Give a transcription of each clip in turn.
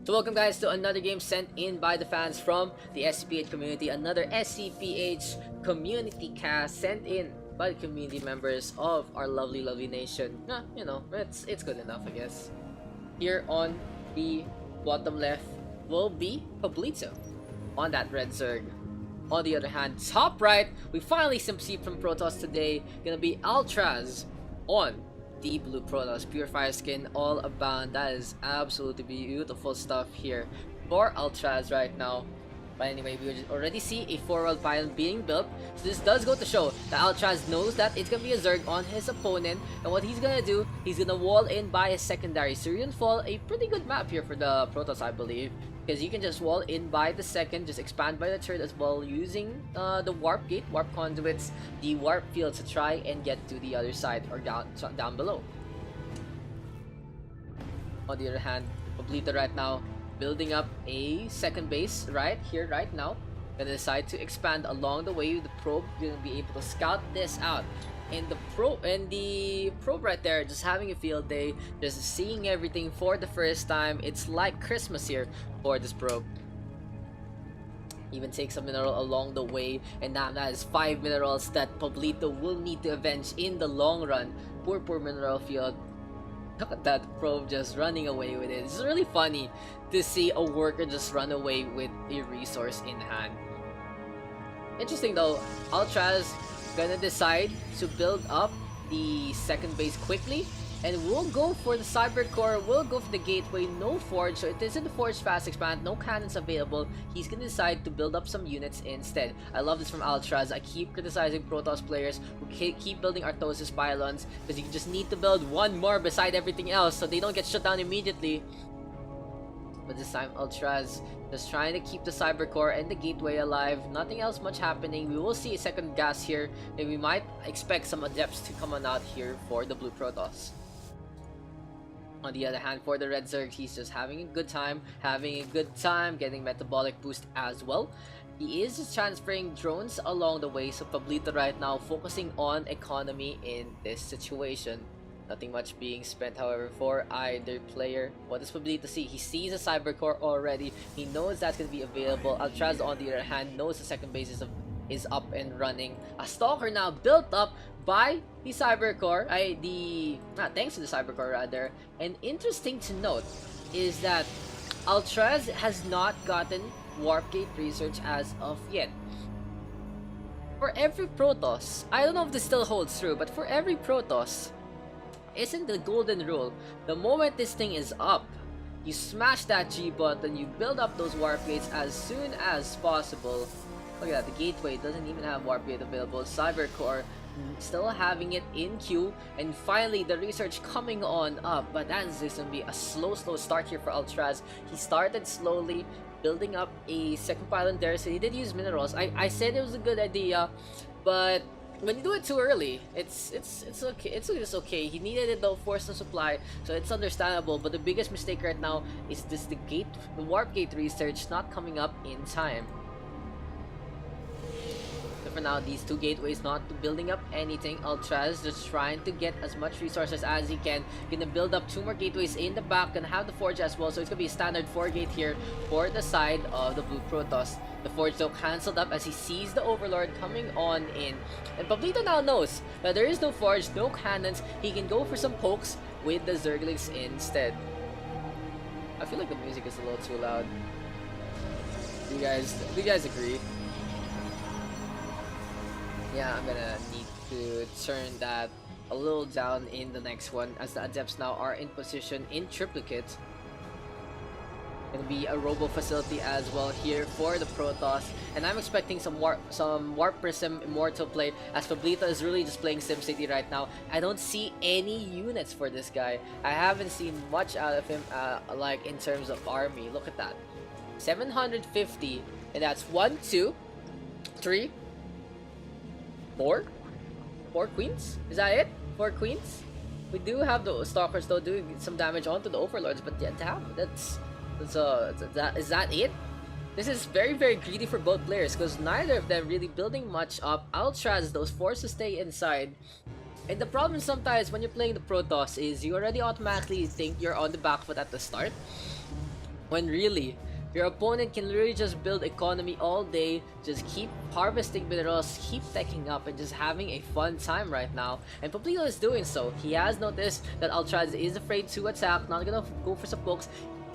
So welcome guys to another game sent in by the fans from the SCPH community, another SCPH community cast sent in by the community members of our lovely nation. You know, it's good enough, I guess. Here on the bottom left will be Pablito on that red Zerg. On the other hand, top right, we finally see from Protoss today, gonna be Altraz on the blue Protoss. Purifier skin all abound. That is absolutely beautiful stuff here for Altraz right now. But anyway, we already see a 4-world pylon being built. So this does go to show that Altraz knows that it's gonna be a Zerg on his opponent. And what he's gonna do, he's gonna wall in by his secondary. Syrian Fall, a pretty good map here for the Protoss, I believe. Because you can just wall in by the second, just expand by the third as well, using the warp gate, warp conduits, the warp fields to try and get to the other side or down below. On the other hand, Pablito right now building up a second base right here, right now. Gonna decide to expand along the way with the probe. You're gonna be able to scout this out. And the probe right there, just having a field day, just seeing everything for the first time. It's like Christmas here for this probe. Even takes a mineral along the way, and now that is 5 minerals that Pablito will need to avenge in the long run. Poor mineral field. Look at that probe just running away with it. It's really funny to see a worker just run away with a resource in hand. Interesting though, Altraz gonna decide to build up the second base quickly, and we'll go for the cyber core, we'll go for the gateway. No forge, so it isn't the forge fast expand, no cannons available. He's gonna decide to build up some units instead. I love this from Altraz. I keep criticizing Protoss players who keep building Arthosis pylons, because you just need to build one more beside everything else so they don't get shut down immediately. But this time Altraz just trying to keep the cyber core and the gateway alive. Nothing else much happening. We will see a second gas here, and we might expect some adepts to come on out here for the blue Protoss. On the other hand, for the red Zerg, he's just having a good time, getting metabolic boost as well. He is just transferring drones along the way, so Pablito right now focusing on economy in this situation. Nothing much being spent, however, for either player. What does Pablito see? He sees a cyber core already. He knows that's going to be available. Altraz, on the other hand, knows the second base is up and running. A stalker now built up by the cyber core. Thanks to the cyber core rather. And interesting to note is that Altraz has not gotten warp gate research as of yet. For every Protoss, I don't know if this still holds true, but for every Protoss, isn't the golden rule, the moment this thing is up, you smash that G button, you build up those warp gates as soon as possible. Look at that, the gateway doesn't even have warp gate available. Cyber core still having it in queue, and finally the research coming on up. But that is just gonna be a slow start here for Altraz. He started slowly building up a second pylon there, so he did use minerals. I said it was a good idea, but when you do it too early, it's okay. It's just okay. He needed it though for some supply, so it's understandable. But the biggest mistake right now is the warp gate research not coming up in time. So for now, these two gateways not building up anything. Altraz just trying to get as much resources as he can. Gonna build up 2 more gateways in the back. Gonna have the forge as well, so it's gonna be a standard 4 gate here for the side of the blue Protoss. The forge though cancelled up as he sees the overlord coming on in. And Pablito now knows that there is no forge, no cannons. He can go for some pokes with the Zerglings instead. I feel like the music is a little too loud. Do you guys agree? Yeah, I'm gonna need to turn that a little down in the next one, as the adepts now are in position in triplicate. Gonna be a robo facility as well here for the Protoss, and I'm expecting some warp prism immortal play, as Pablito is really just playing SimCity right now. I don't see any units for this guy. I haven't seen much out of him, like in terms of army. Look at that, 750, and that's 1, 2, 3, 4 queens. Is that it? 4 queens. We do have the stalkers though doing some damage onto the overlords, but yeah, damn, is that it? This is very greedy for both players, because neither of them really building much up. Altraz those forced to stay inside, and the problem sometimes when you're playing the Protoss is you already automatically think you're on the back foot at the start. when really your opponent can literally just build economy all day, just keep harvesting minerals, keep teching up, and just having a fun time right now. And Pablito is doing so. He has noticed that Altraz is afraid to attack, not gonna go for some pokes.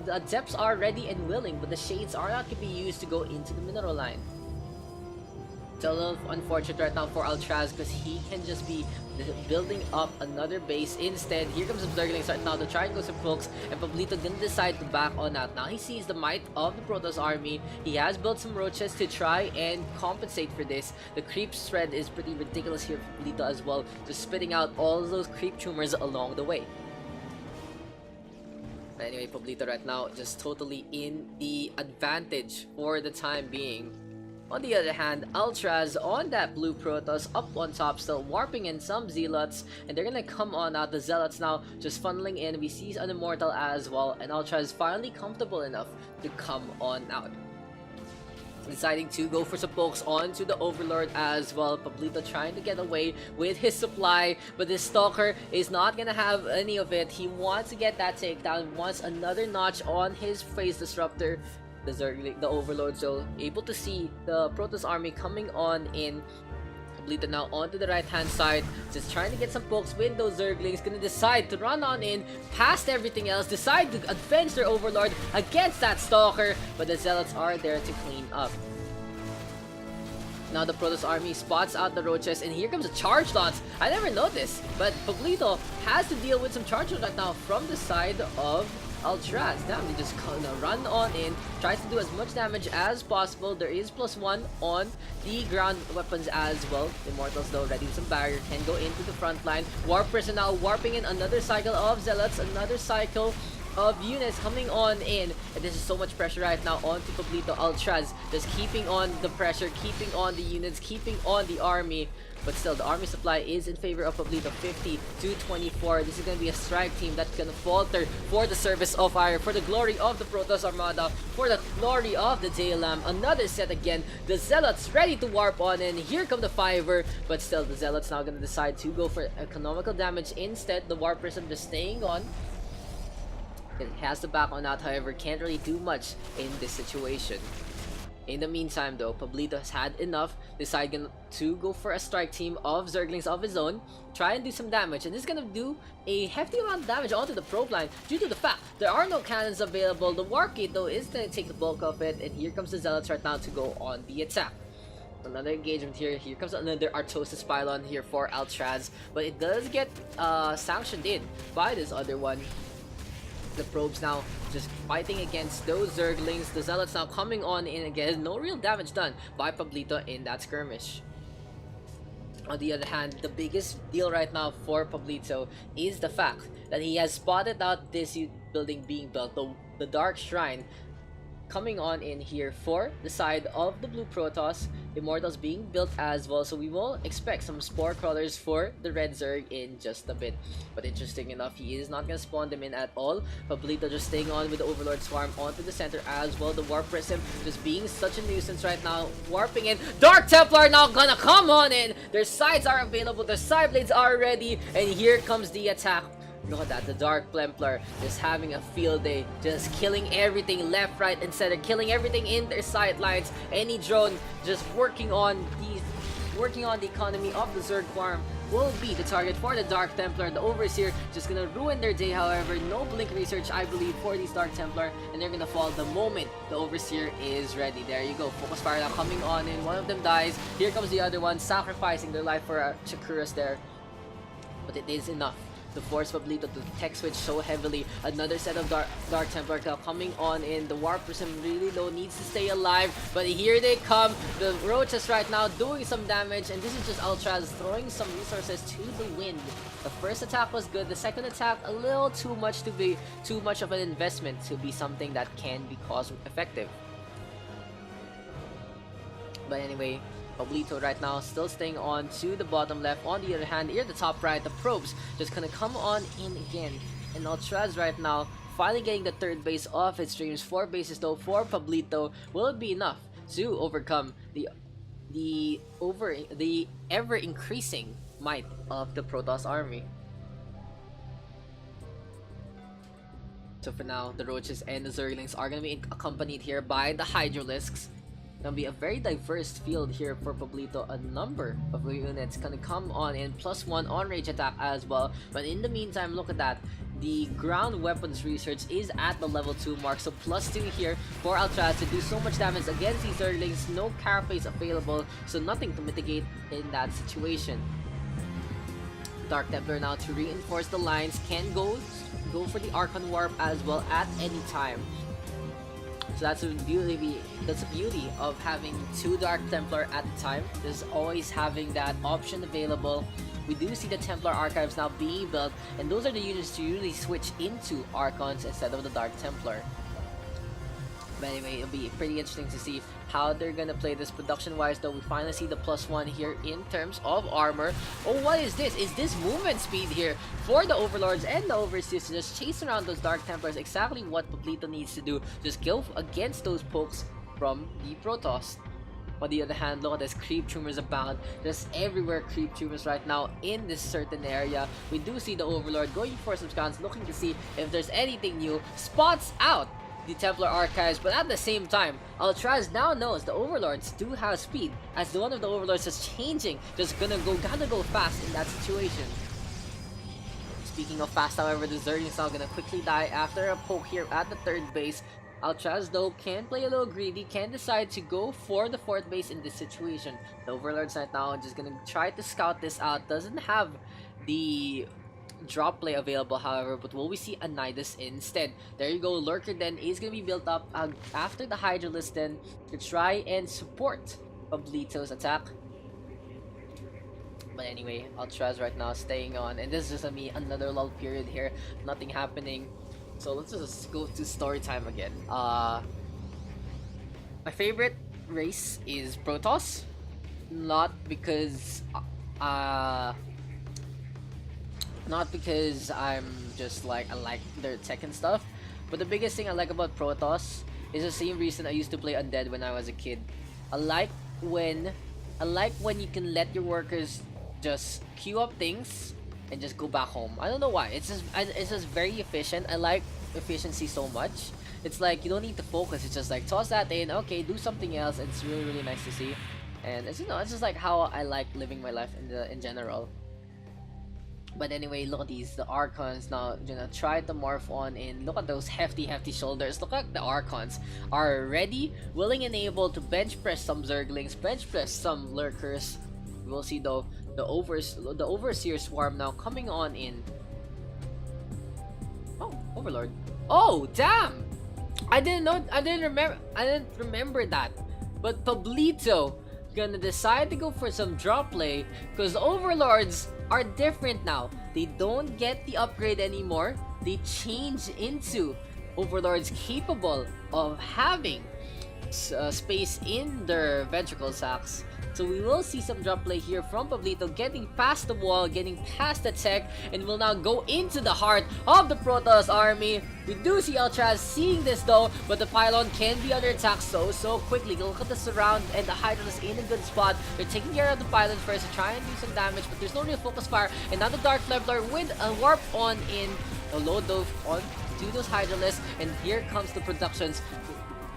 The depths are ready and willing, but the shades are not gonna be used to go into the mineral line. It's a little unfortunate right now for Altraz because he can just be building up another base. Instead, here comes the Zerglings right now to try and go some pokes, and Pablito didn't decide to back on that. Now he sees the might of the Protoss army. He has built some roaches to try and compensate for this. The creep spread is pretty ridiculous here for Pablito as well, just spitting out all those creep tumors along the way. But anyway, Pablito right now just totally in the advantage for the time being. On the other hand, Altraz on that blue Protoss up on top, still warping in some Zealots, and they're gonna come on out. The Zealots now just funneling in. We see an Immortal as well, and Altraz finally comfortable enough to come on out. Deciding to go for some pokes onto the Overlord as well. Pablito trying to get away with his supply, but this Stalker is not gonna have any of it. He wants to get that takedown, wants another notch on his Phase Disruptor. The Overlord, so able to see the Protoss army coming on in. Pablito now onto the right hand side, just trying to get some pokes with those Zerglings. Gonna decide to run on in past everything else, decide to advance their Overlord against that Stalker, but the Zealots are there to clean up. Now the Protoss army spots out the roaches, and here comes a charge lance. I never noticed, but Pablito has to deal with some charge right now from the side of Altraz. Damn, they just gonna run on in, tries to do as much damage as possible. There is +1 on the ground weapons as well. The Immortals though ready with some barrier, can go into the front line. Warp Prison now warping in another cycle of Zealots, another cycle of units coming on in, and this is so much pressure right now onto Pablito. Altraz just keeping on the pressure, keeping on the units, keeping on the army. But still, the army supply is in favor of Pablito, 50 to 24. This is going to be a strike team that's going to falter for the service of fire, for the glory of the Protoss Armada, for the glory of the JLM. Another set again. The Zealots ready to warp on in. Here come the Fiver, but still, the Zealots now going to decide to go for economical damage instead. The Warp Prism just staying on. It has to back on out, however, can't really do much in this situation. In the meantime though, Pablito has had enough, deciding to go for a strike team of Zerglings of his own, try and do some damage, and this is gonna do a hefty amount of damage onto the probe line due to the fact there are no cannons available. The Wargate though is gonna take the bulk of it, and here comes the Zealots right now to go on the attack. Another engagement here. Here comes another Artosis pylon here for Altraz, but it does get sanctioned in by this other one. The probes now just fighting against those Zerglings. The Zealots now coming on in again. No real damage done by Pablito in that skirmish. On the other hand, the biggest deal right now for Pablito is the fact that he has spotted out this building being built, the Dark Shrine, coming on in here for the side of the blue Protoss. Immortals being built as well, so we will expect some Spore Crawlers for the red Zerg in just a bit. But interesting enough, he is not going to spawn them in at all. Pablito just staying on with the Overlord Swarm onto the center as well. The Warp Prism just being such a nuisance right now, warping in. Dark Templar now gonna come on in. Their sides are available, their side blades are ready, and here comes the attack. Look at that, the Dark Templar just having a field day, just killing everything left, right, and center, killing everything in their sidelines. Any drone just working on the economy of the Zerg farm will be the target for the Dark Templar. The Overseer just gonna ruin their day, however. No blink research, I believe, for these Dark Templar, and they're gonna fall the moment the Overseer is ready. There you go, Focus Fire now coming on in. One of them dies. Here comes the other one, sacrificing their life for Chakuras there. But it is enough to force Pablito to tech switch so heavily. Another set of Dark Templar coming on in. The Warp Prism really low, needs to stay alive, but here they come. The Roaches right now doing some damage, and this is just Altraz throwing some resources to the wind. The first attack was good, the second attack a little too much to be too much of an investment to be something that can be cost effective. But anyway, Pablito right now still staying on to the bottom left. On the other hand, here at the top right, the probes just gonna come on in again. And Altraz right now finally getting the third base of his streams. 4 bases though for Pablito. Will it be enough to overcome the ever increasing might of the Protoss army? So for now, the Roaches and the Zerglings are going to be accompanied here by the Hydralisks. Gonna be a very diverse field here for Pablito. A number of units gonna come on in +1 on range attack as well. But in the meantime, look at that. The ground weapons research is at the level 2 mark. So +2 here for Altraz to do so much damage against these Zerglings. No carapace available, so nothing to mitigate in that situation. Dark Templar now to reinforce the lines can go for the Archon Warp as well at any time. So that's the beauty of having 2 Dark Templar at a time. There's always having that option available. We do see the Templar Archives now being built, and those are the units to really switch into Archons instead of the Dark Templar. But anyway, it'll be pretty interesting to see how they're gonna play this production-wise, though. We finally see the +1 here in terms of armor. Oh, what is this? Is this movement speed here for the Overlords and the Overseers to just chase around those Dark Templars? Exactly what Pablito needs to do. Just go against those pokes from the Protoss. On the other hand, look at this, creep tumors abound. There's everywhere creep tumors right now in this certain area. We do see the Overlord going for some scans, looking to see if there's anything new. Spots out the Templar Archives, but at the same time, Altraz now knows the Overlords do have speed, as one of the Overlords is changing, just gotta go fast in that situation. Speaking of fast, however, the Zerg is now gonna quickly die after a poke here at the 3rd base. Altraz though can play a little greedy, can decide to go for the 4th base in this situation. The Overlords right now are just gonna try to scout this out, doesn't have the drop play available, however, but will we see a Nidus instead? There you go, Lurker Den is going to be built up after the Hydralisk Den to try and support Pablito's attack. But anyway, Altraz right now staying on, and this is just gonna be another lull period here, nothing happening. So let's just go to story time again. My favorite race is Protoss, not because I'm just like I like their tech and stuff, but the biggest thing I like about Protoss is the same reason I used to play Undead when I was a kid. I like when you can let your workers just queue up things and just go back home. I don't know why. It's just very efficient. I like efficiency so much. It's like you don't need to focus. It's just like toss that in, okay, do something else. It's really nice to see, and it's it's just like how I like living my life in general. But anyway, look at these, the Archons now try to morph on in. Look at those hefty shoulders. Look at the Archons are ready, willing and able to bench press some Zerglings, bench press some Lurkers. We'll see though the Overseer swarm now coming on in. Oh, Overlord. Oh, damn! I didn't remember that. But Pablito gonna decide to go for some drop play because Overlords are different now. They don't get the upgrade anymore. They change into Overlords capable of having space in their ventricle sacs. So we will see some drop play here from Pablito, getting past the wall, getting past the tech, and will now go into the heart of the Protoss army. We do see Altraz seeing this though, but the pylon can be under attack so quickly. Look at the surround, and the Hydralisk in a good spot. They're taking care of the pylon first to try and do some damage, but there's no real focus fire. And now the Dark Templar with a warp on in, a low dove on to those Hydralisks, and here comes the productions.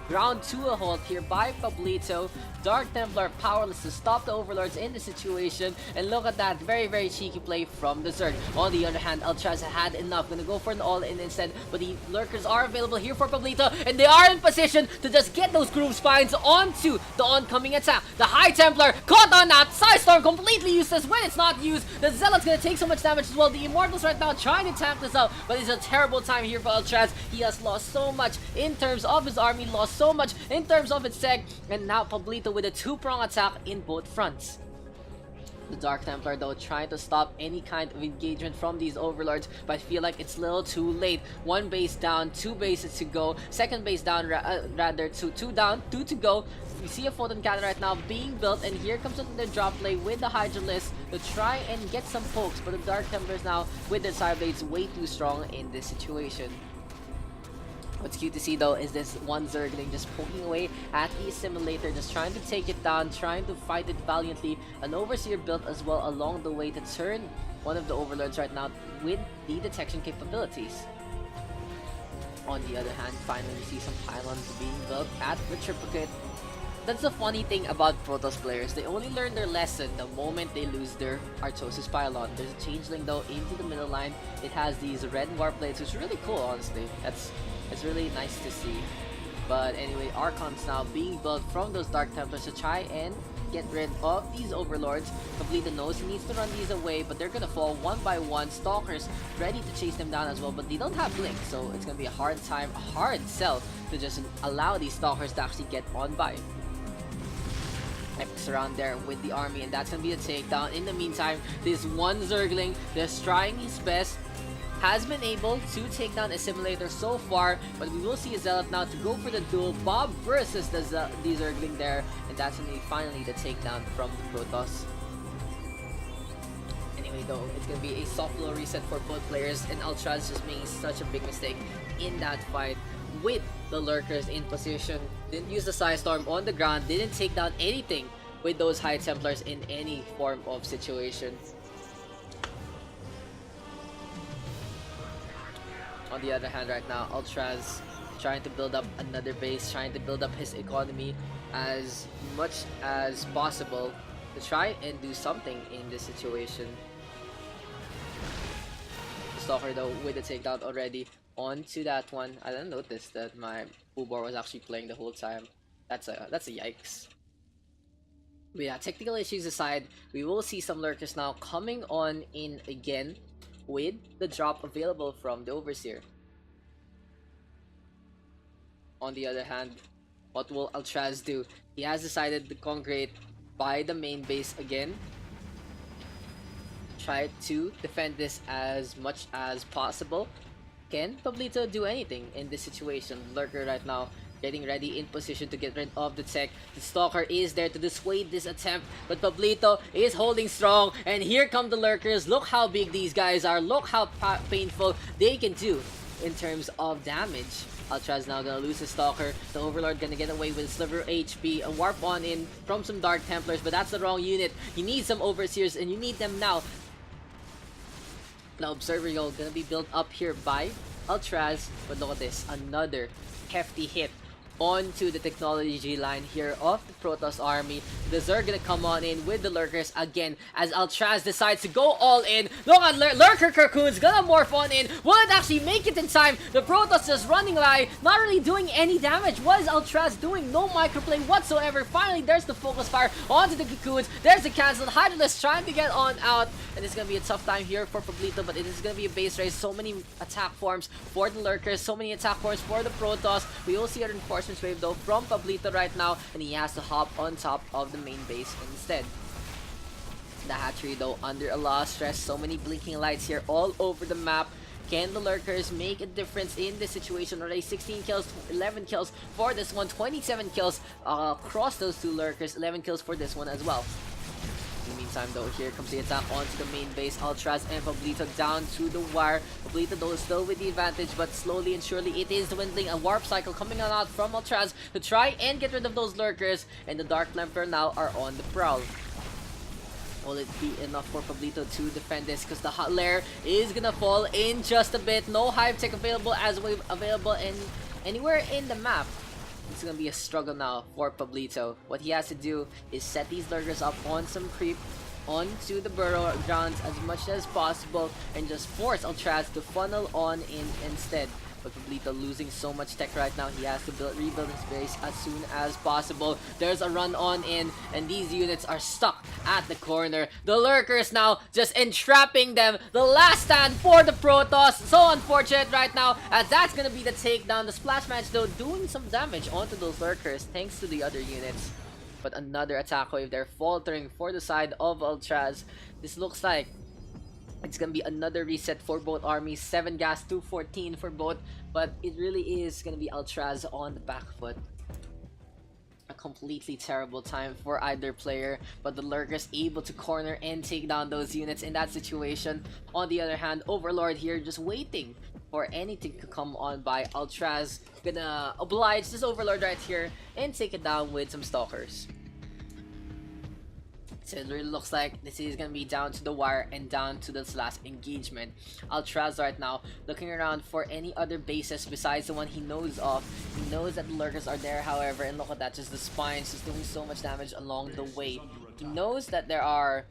Ground to a halt here by Pablito. Dark Templar powerless to stop the Overlords in the situation, and look at that very cheeky play from the Zerg. On the other hand, Altraz had enough, gonna go for an all-in instead, but the Lurkers are available here for Pablito, and they are in position to just get those groove spines onto the oncoming attack. The High Templar caught on that. Psystorm completely useless when it's not used. The Zealot's gonna take so much damage as well. The Immortals right now trying to tap this out, but it's a terrible time here for Altraz. He has lost so much in terms of his army, lost so much in terms of its tech, and now Pablito with a 2-prong attack in both fronts. The Dark Templar though trying to stop any kind of engagement from these Overlords, but I feel like it's a little too late. 1 base down, 2 bases to go, 2nd base down, rather 2 down, 2 to go. We see a photon cannon right now being built, and here comes another drop play with the Hydralisk to try and get some pokes, but the Dark Templars now with their side blades way too strong in this situation. What's cute to see though is this one Zergling just poking away at the Assimilator, just trying to take it down, trying to fight it valiantly. An Overseer built as well along the way to turn one of the Overlords right now with the detection capabilities. On the other hand, finally we see some pylons being built at the triplicate. That's the funny thing about Protoss players. They only learn their lesson the moment they lose their Artosis pylon. There's a changeling though into the middle line. It has these red war plates, which is really cool, honestly. It's really nice to see. But anyway, Archons now being built from those Dark Templars to try and get rid of these Overlords. Pablito knows he needs to run these away, but they're gonna fall one by one. Stalkers ready to chase them down as well, but they don't have Blink, so it's gonna be a hard sell to just allow these Stalkers to actually get on by. Epics around there with the army, and that's gonna be a takedown. In the meantime, this one Zergling just trying his best has been able to take down Assimilator so far, but we will see a Zealot now to go for the duel. Bob versus the Zergling there, and that's gonna be finally the takedown from the Protoss. Anyway though, it's gonna be a soft little reset for both players, and Altraz just making such a big mistake in that fight with the Lurkers in position. Didn't use the Psy Storm on the ground, didn't take down anything with those High Templars in any form of situation. On the other hand, right now, Altraz trying to build up another base, trying to build up his economy as much as possible to try and do something in this situation. Stalker though with the takedown already onto that one. I didn't notice that my Ubar was actually playing the whole time. That's a yikes. But yeah, technical issues aside, we will see some Lurkers now coming on in again with the drop available from the Overseer. On the other hand, what will Altraz do? He has decided to congregate by the main base again. Try to defend this as much as possible. Can Pablito do anything in this situation? Lurker right now getting ready in position to get rid of the tech. The Stalker is there to dissuade this attempt, but Pablito is holding strong, and here come the Lurkers. Look how big these guys are. Look how painful they can do in terms of damage. Altraz now gonna lose his Stalker. The Overlord gonna get away with Sliver HP. A warp on in from some Dark Templars, but that's the wrong unit. You need some Overseers, and you need them now. Now Observer gonna be built up here by Altraz, but look at this, another hefty hit onto the technology line here of the Protoss army. The Zerg gonna come on in with the Lurkers again as Altraz decides to go all in. Look at Lurker Cocoons gonna morph on in. Will it actually make it in time? The Protoss just running by, not really doing any damage. What is Altraz doing? No microplay whatsoever. Finally, there's the focus fire onto the Cocoons. There's the cancel. Hydralisk trying to get on out, and it's gonna be a tough time here for Pablito, but it is gonna be a base race. So many attack forms for the Lurkers, so many attack forms for the Protoss. We will see a reinforcements wave though from Pablito right now, and he has to hop on top of the main base instead. The hatchery though under a lot of stress. So many blinking lights here all over the map. Can the Lurkers make a difference in this situation? Already 16 kills, 11 kills for this one, 27 kills across those two Lurkers, 11 kills for this one as well. In the meantime though, here comes the attack onto the main base. Altraz and Pablito down to the wire. Pablito though is still with the advantage, but slowly and surely it is dwindling. A warp cycle coming on out from Altraz to try and get rid of those Lurkers, and the Dark Templar now are on the prowl. Will it be enough for Pablito to defend this? Because the hot lair is gonna fall in just a bit. No hive tech available in anywhere in the map. It's gonna be a struggle now for Pablito. What he has to do is set these Lurkers up on some creep onto the burrow grounds as much as possible, and just force Altraz to funnel on in instead. But Pablito losing so much tech right now, he has to rebuild his base as soon as possible. There's a run on in, and these units are stuck at the corner. The Lurkers now just entrapping them. The last stand for the Protoss. So unfortunate right now, as that's gonna be the takedown. The splash match though doing some damage onto those Lurkers thanks to the other units. But another attack wave there faltering for the side of Altraz. This looks like it's gonna be another reset for both armies. 7 gas, 214 for both, but it really is gonna be Altraz on the back foot. A completely terrible time for either player, but the Lurkers able to corner and take down those units in that situation. On the other hand, Overlord here just waiting for anything to come on by. Altraz gonna oblige this Overlord right here and take it down with some Stalkers. So it really looks like this is gonna be down to the wire and down to this last engagement. Altraz right now looking around for any other bases besides the one he knows of. He knows that the lurkers are there, however, and look at that, just the spines just doing so much damage along the way. He knows that there are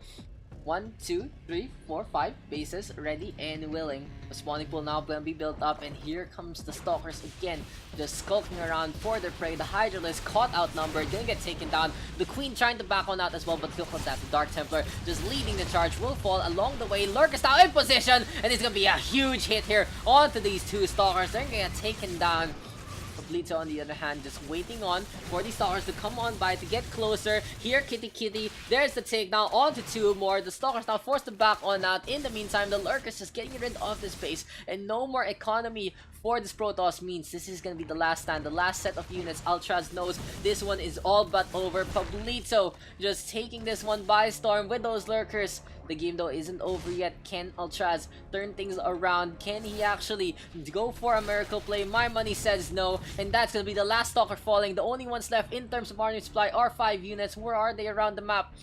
1, 2, 3, 4, 5 bases ready and willing. The spawning pool now gonna be built up, and here comes the stalkers again, just skulking around for their prey. The Hydralisk caught outnumbered, gonna get taken down. The Queen trying to back on out as well, but look at that, the Dark Templar just leading the charge will fall along the way. Lurkers now in position, and it's gonna be a huge hit here onto these two stalkers. They're gonna get taken down. Pablito, on the other hand, just waiting on for the stalkers to come on by to get closer. Here, Kitty, there's the take now onto two more. The stalkers now forced to back on out. In the meantime, the lurkers just getting rid of this base, and no more economy for this Protoss means this is gonna be the last stand, the last set of units. Altraz knows this one is all but over. Pablito just taking this one by storm with those lurkers. The game though isn't over yet. Can Altraz turn things around? Can he actually go for a miracle play? My money says no, and that's gonna be the last stalker falling. The only ones left in terms of army supply are 5 units. Where are they around the map?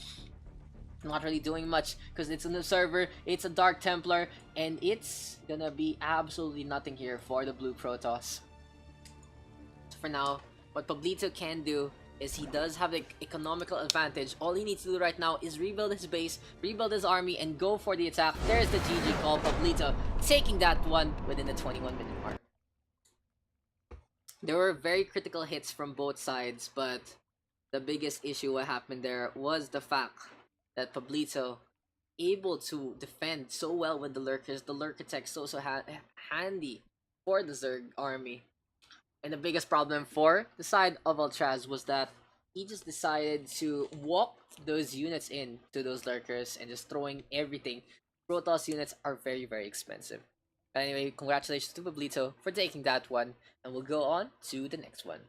Not really doing much because it's an observer, it's a Dark Templar, and it's gonna be absolutely nothing here for the blue Protoss. So for now, what Pablito can do is he does have the economical advantage. All he needs to do right now is rebuild his base, rebuild his army, and go for the attack. There's the GG call. Pablito taking that one within the 21-minute mark. There were very critical hits from both sides, but the biggest issue what happened there was the fact that Pablito able to defend so well with the lurkers. The lurker tech so handy for the Zerg army. And the biggest problem for the side of Altraz was that he just decided to walk those units in to those lurkers and just throwing everything. Protoss units are very, very expensive. But anyway, congratulations to Pablito for taking that one, and we'll go on to the next one.